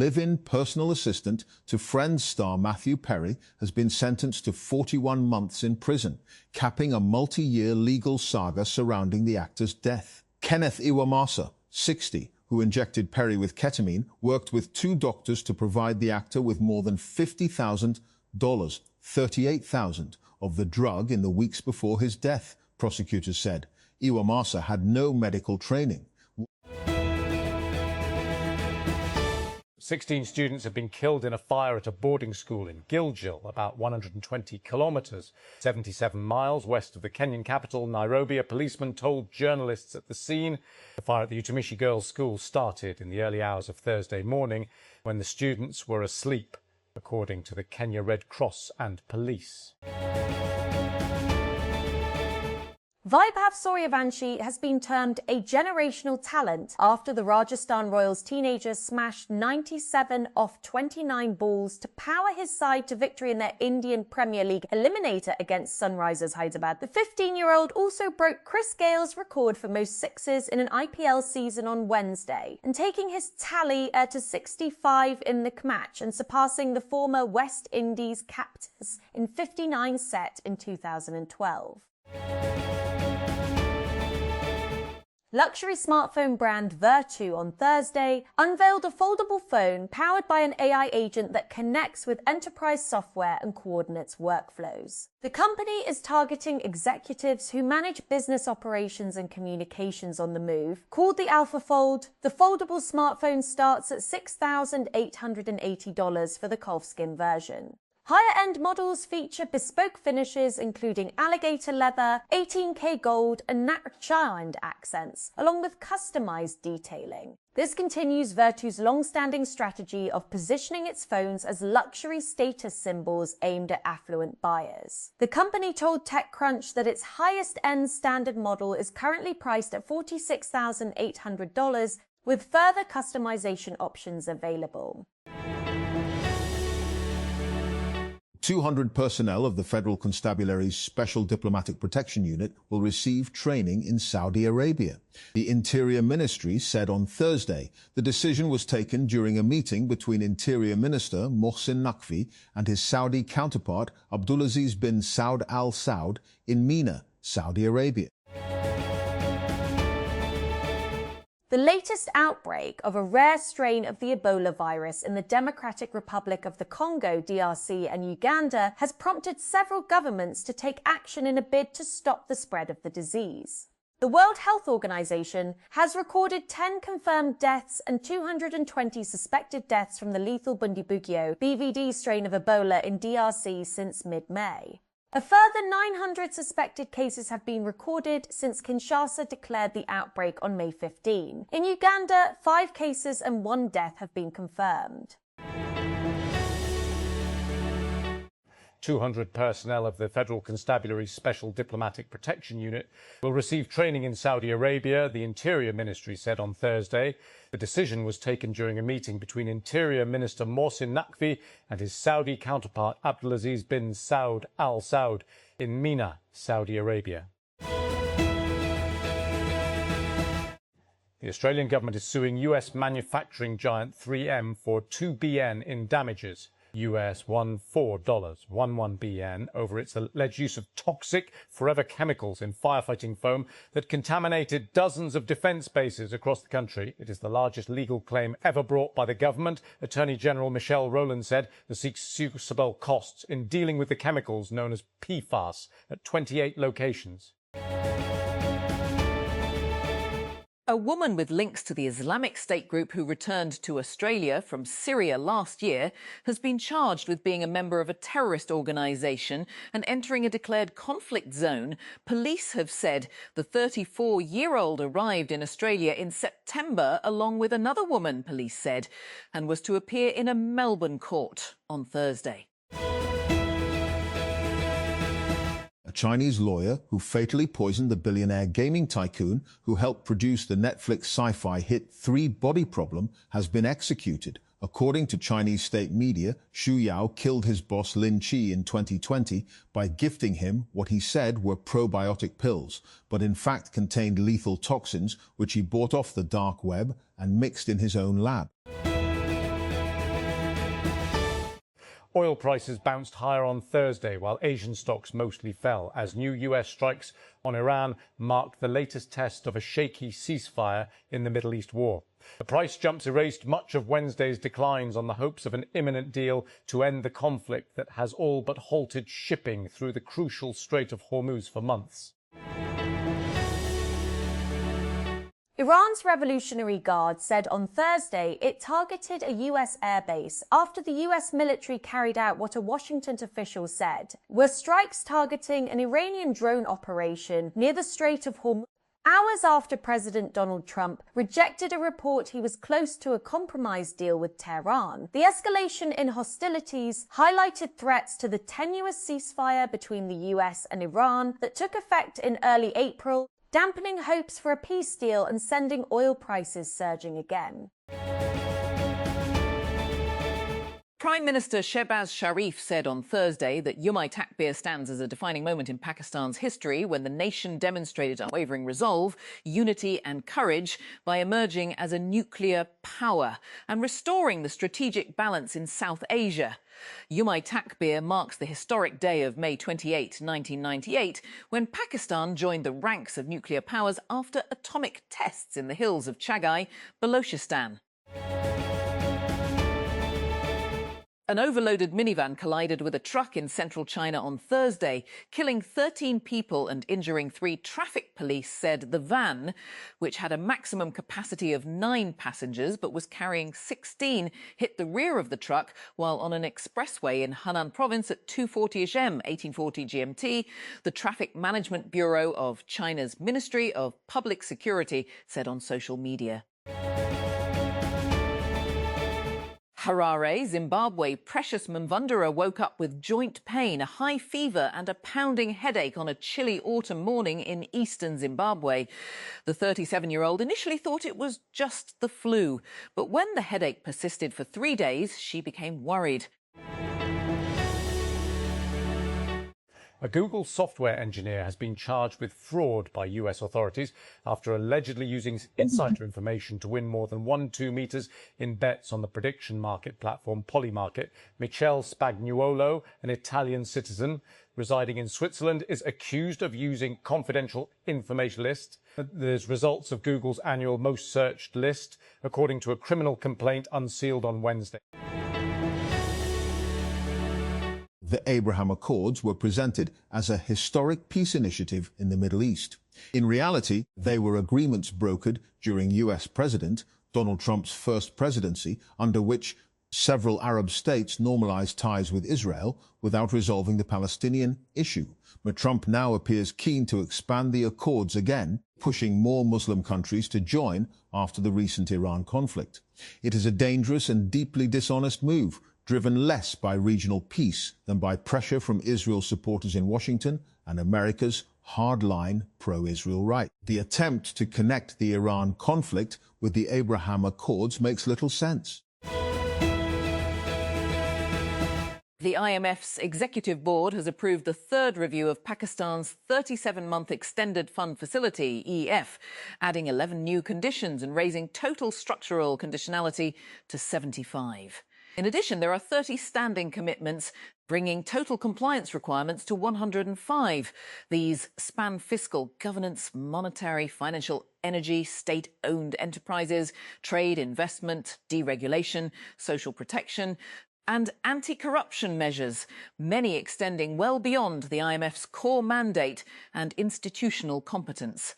live-in personal assistant to Friends star Matthew Perry, has been sentenced to 41 months in prison, capping a multi-year legal saga surrounding the actor's death. Kenneth Iwamasa, 60, who injected Perry with ketamine, worked with 2 doctors to provide the actor with more than $50,000, $38,000, of the drug in the weeks before his death, prosecutors said. Iwamasa had no medical training. 16 students have been killed in a fire at a boarding school in Gilgil, about 120 kilometres, 77 miles west of the Kenyan capital, Nairobi. A policeman told journalists at the scene the fire at the Utumishi Girls' School started in the early hours of Thursday morning when the students were asleep, according to the Kenya Red Cross and police. Vaibhav Suryavanshi has been termed a generational talent after the Rajasthan Royals teenager smashed 97 off 29 balls to power his side to victory in their Indian Premier League eliminator against Sunrisers Hyderabad. The 15-year-old also broke Chris Gale's record for most sixes in an IPL season on Wednesday, and taking his tally to 65 in the match and surpassing the former West Indies captains in 59 set in 2012. Luxury smartphone brand Vertu on Thursday unveiled a foldable phone powered by an AI agent that connects with enterprise software and coordinates workflows. The company is targeting executives who manage business operations and communications on the move. Called the Alpha Fold, the foldable smartphone starts at $6,880 for the Kolfskin version. Higher-end models feature bespoke finishes including alligator leather, 18K gold and nat-child accents, along with customized detailing. This continues Vertu's long-standing strategy of positioning its phones as luxury status symbols aimed at affluent buyers. The company told TechCrunch that its highest-end standard model is currently priced at $46,800, with further customization options available. 200 personnel of the Federal Constabulary's Special Diplomatic Protection Unit will receive training in Saudi Arabia. The Interior Ministry said on Thursday the decision was taken during a meeting between Interior Minister Mohsin Naqvi and his Saudi counterpart Abdulaziz bin Saud Al Saud in Mina, Saudi Arabia. The latest outbreak of a rare strain of the Ebola virus in the Democratic Republic of the Congo, DRC, and Uganda has prompted several governments to take action in a bid to stop the spread of the disease. The World Health Organization has recorded 10 confirmed deaths and 220 suspected deaths from the lethal Bundibugyo BVD strain of Ebola in DRC since mid-May. A further 900 suspected cases have been recorded since Kinshasa declared the outbreak on May 15. In Uganda, 5 cases and 1 death have been confirmed. 200 personnel of the Federal Constabulary's Special Diplomatic Protection Unit will receive training in Saudi Arabia, the Interior Ministry said on Thursday. The decision was taken during a meeting between Interior Minister Mohsin Naqvi and his Saudi counterpart Abdulaziz bin Saud Al Saud in Mina, Saudi Arabia. The Australian government is suing US manufacturing giant 3M for $2 billion in damages. US $14.11 billion over its alleged use of toxic forever chemicals in firefighting foam that contaminated dozens of defence bases across the country. It is the largest legal claim ever brought by the government. Attorney General Michelle Rowland said the seeks suitable costs in dealing with the chemicals known as PFAS at 28 locations. A woman with links to the Islamic State group who returned to Australia from Syria last year has been charged with being a member of a terrorist organisation and entering a declared conflict zone. Police have said the 34-year-old arrived in Australia in September along with another woman, police said, and was to appear in a Melbourne court on Thursday. A Chinese lawyer who fatally poisoned the billionaire gaming tycoon who helped produce the Netflix sci-fi hit 3 Body Problem has been executed. According to Chinese state media, Xu Yao killed his boss Lin Chi in 2020 by gifting him what he said were probiotic pills, but in fact contained lethal toxins which he bought off the dark web and mixed in his own lab. Oil prices bounced higher on Thursday, while Asian stocks mostly fell, as new US strikes on Iran marked the latest test of a shaky ceasefire in the Middle East war. The price jumps erased much of Wednesday's declines on the hopes of an imminent deal to end the conflict that has all but halted shipping through the crucial Strait of Hormuz for months. Iran's Revolutionary Guard said on Thursday it targeted a US airbase after the US military carried out what a Washington official said were strikes targeting an Iranian drone operation near the Strait of Hormuz, hours after President Donald Trump rejected a report he was close to a compromise deal with Tehran. The escalation in hostilities highlighted threats to the tenuous ceasefire between the US and Iran that took effect in early April, dampening hopes for a peace deal and sending oil prices surging again. Prime Minister Shehbaz Sharif said on Thursday that Takbir stands as a defining moment in Pakistan's history when the nation demonstrated unwavering resolve, unity and courage by emerging as a nuclear power and restoring the strategic balance in South Asia. Takbir marks the historic day of May 28, 1998, when Pakistan joined the ranks of nuclear powers after atomic tests in the hills of Chagai, Balochistan. An overloaded minivan collided with a truck in central China on Thursday, killing 13 people and injuring 3. Traffic police said the van, which had a maximum capacity of 9 passengers but was carrying 16, hit the rear of the truck while on an expressway in Henan province at 2:40 am, 1840 GMT, the Traffic Management Bureau of China's Ministry of Public Security said on social media. Harare, Zimbabwe, Precious Mvundara woke up with joint pain, a high fever and a pounding headache on a chilly autumn morning in eastern Zimbabwe. The 37-year-old initially thought it was just the flu, but when the headache persisted for 3 days, she became worried. A Google software engineer has been charged with fraud by US authorities after allegedly using insider information to win more than 1-2 meters in bets on the prediction market platform Polymarket. Michele Spagnuolo, an Italian citizen residing in Switzerland, is accused of using confidential information lists. There's results of Google's annual most searched list, according to a criminal complaint unsealed on Wednesday. The Abraham Accords were presented as a historic peace initiative in the Middle East. In reality, they were agreements brokered during US President Donald Trump's first presidency, under which several Arab states normalized ties with Israel without resolving the Palestinian issue. But Trump now appears keen to expand the accords again, pushing more Muslim countries to join after the recent Iran conflict. It is a dangerous and deeply dishonest move, driven less by regional peace than by pressure from Israel supporters in Washington and America's hardline pro-Israel right. The attempt to connect the Iran conflict with the Abraham Accords makes little sense. The IMF's executive board has approved the 3rd review of Pakistan's 37-month extended fund facility, EF, adding 11 new conditions and raising total structural conditionality to 75. In addition, there are 30 standing commitments, bringing total compliance requirements to 105. These span fiscal, governance, monetary, financial, energy, state-owned enterprises, trade, investment, deregulation, social protection, and anti-corruption measures, many extending well beyond the IMF's core mandate and institutional competence.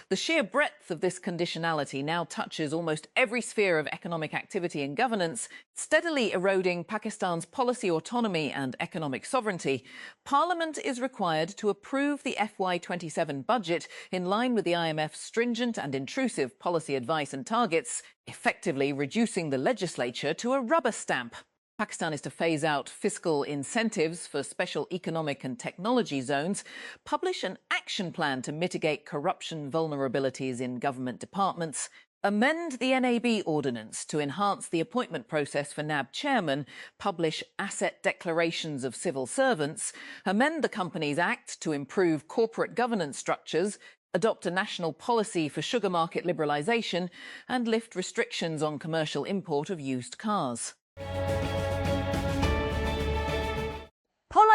The sheer breadth of this conditionality now touches almost every sphere of economic activity and governance, steadily eroding Pakistan's policy autonomy and economic sovereignty. Parliament is required to approve the FY27 budget in line with the IMF's stringent and intrusive policy advice and targets, effectively reducing the legislature to a rubber stamp. Pakistan is to phase out fiscal incentives for special economic and technology zones, publish an action plan to mitigate corruption vulnerabilities in government departments, amend the NAB ordinance to enhance the appointment process for NAB chairman, publish asset declarations of civil servants, amend the Companies Act to improve corporate governance structures, adopt a national policy for sugar market liberalisation, and lift restrictions on commercial import of used cars.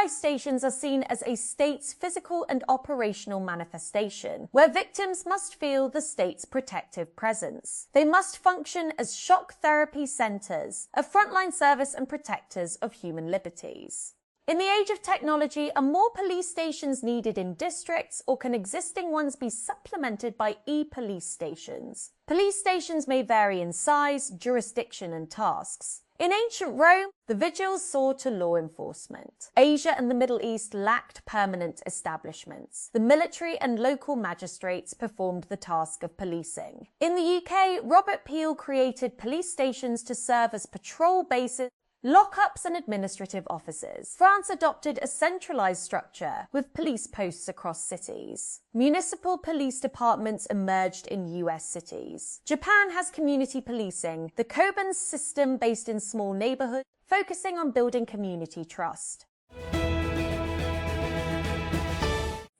stations are seen as a state's physical and operational manifestation, where victims must feel the state's protective presence. They must function as shock therapy centers, a frontline service and protectors of human liberties. In the age of technology, are more police stations needed in districts, or can existing ones be supplemented by e-police stations? Police stations may vary in size, jurisdiction, and tasks. In ancient Rome, the vigiles saw to law enforcement. Asia and the Middle East lacked permanent establishments. The military and local magistrates performed the task of policing. In the UK, Robert Pehel created police stations to serve as patrol bases, lockups and administrative offices. France adopted a centralised structure with police posts across cities. Municipal police departments emerged in US cities. Japan has community policing, the Koban system based in small neighbourhoods, focusing on building community trust.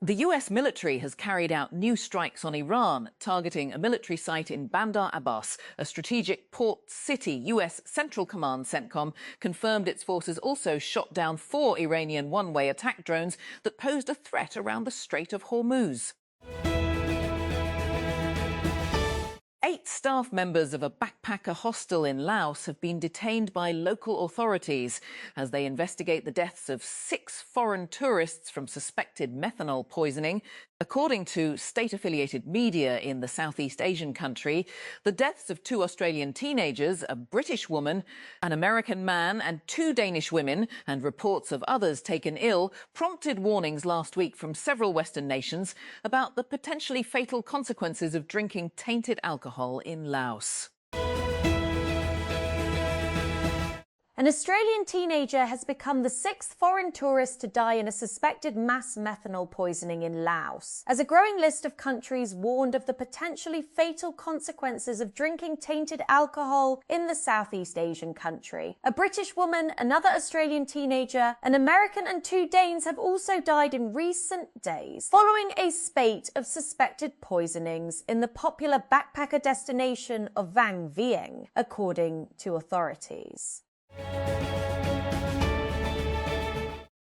The US military has carried out new strikes on Iran, targeting a military site in Bandar Abbas, a strategic port city. US Central Command CENTCOM confirmed its forces also shot down 4 Iranian one-way attack drones that posed a threat around the Strait of Hormuz. 8 staff members of a backpacker hostel in Laos have been detained by local authorities as they investigate the deaths of 6 foreign tourists from suspected methanol poisoning. According to state-affiliated media in the Southeast Asian country, the deaths of 2 Australian teenagers, a British woman, an American man and 2 Danish women, and reports of others taken ill, prompted warnings last week from several Western nations about the potentially fatal consequences of drinking tainted alcohol in Laos. An Australian teenager has become the 6th foreign tourist to die in a suspected mass methanol poisoning in Laos, as a growing list of countries warned of the potentially fatal consequences of drinking tainted alcohol in the Southeast Asian country. A British woman, another Australian teenager, an American and 2 Danes have also died in recent days, following a spate of suspected poisonings in the popular backpacker destination of Vang Vieng, according to authorities.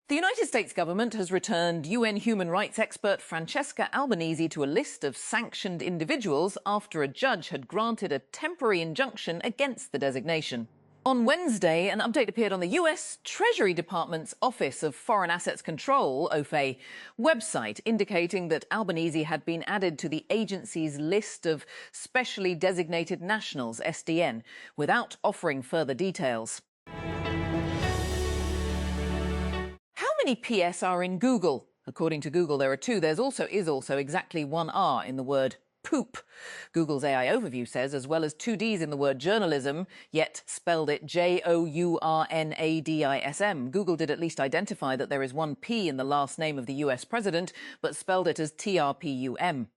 The United States government has returned UN human rights expert Francesca Albanese to a list of sanctioned individuals after a judge had granted a temporary injunction against the designation. On Wednesday, an update appeared on the US Treasury Department's Office of Foreign Assets Control, OFA, website, indicating that Albanese had been added to the agency's list of specially designated nationals, SDN, without offering further details. How many PS are in Google? According to Google, there are 2. There is also exactly 1 R in the word poop. Google's AI overview says, as well as 2 Ds in the word journalism, yet spelled it JOURNADISM. Google did at least identify that there is 1 P in the last name of the US president, but spelled it as TRPUM.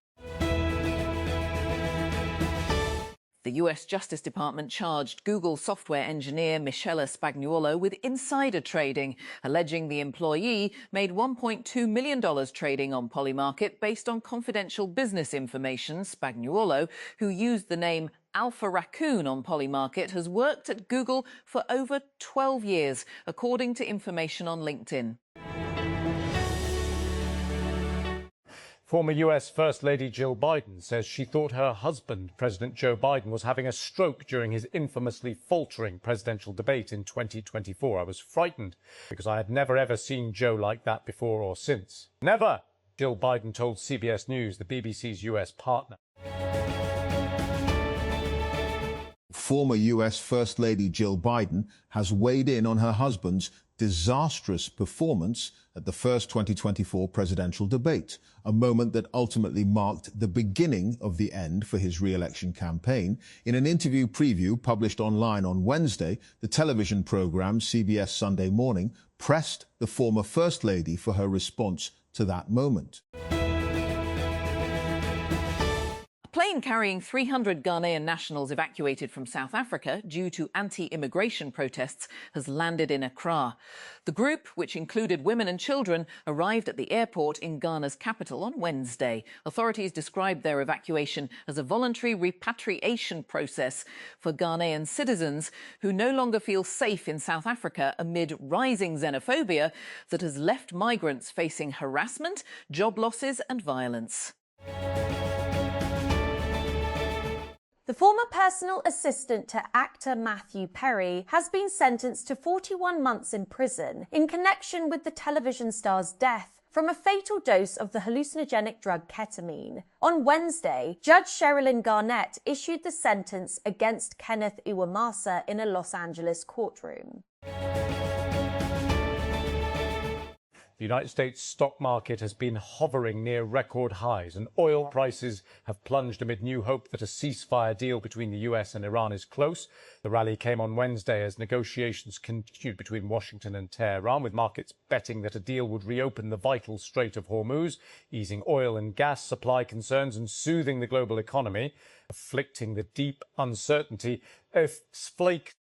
The US Justice Department charged Google software engineer Michele Spagnuolo with insider trading, alleging the employee made $1.2 million trading on Polymarket based on confidential business information. Spagnuolo, who used the name Alpha Raccoon on Polymarket, has worked at Google for over 12 years, according to information on LinkedIn. Former US First Lady Jill Biden says she thought her husband, President Joe Biden, was having a stroke during his infamously faltering presidential debate in 2024. I was frightened because I had never ever seen Joe like that before or since. Never, Jill Biden told CBS News, the BBC's US partner. Former US First Lady Jill Biden has weighed in on her husband's disastrous performance at the first 2024 presidential debate, a moment that ultimately marked the beginning of the end for his re-election campaign. In an interview preview published online on Wednesday, the television program CBS Sunday Morning pressed the former First Lady for her response to that moment. A plane carrying 300 Ghanaian nationals evacuated from South Africa due to anti-immigration protests has landed in Accra. The group, which included women and children, arrived at the airport in Ghana's capital on Wednesday. Authorities described their evacuation as a voluntary repatriation process for Ghanaian citizens who no longer feel safe in South Africa amid rising xenophobia that has left migrants facing harassment, job losses and violence. The former personal assistant to actor Matthew Perry has been sentenced to 41 months in prison in connection with the television star's death from a fatal dose of the hallucinogenic drug ketamine. On Wednesday, Judge Sherilyn Garnett issued the sentence against Kenneth Iwamasa in a Los Angeles courtroom. The United States stock market has been hovering near record highs, and oil prices have plunged amid new hope that a ceasefire deal between the US and Iran is close. The rally came on Wednesday as negotiations continued between Washington and Tehran, with markets betting that a deal would reopen the vital Strait of Hormuz, easing oil and gas supply concerns and soothing the global economy, afflicting the deep uncertainty if flake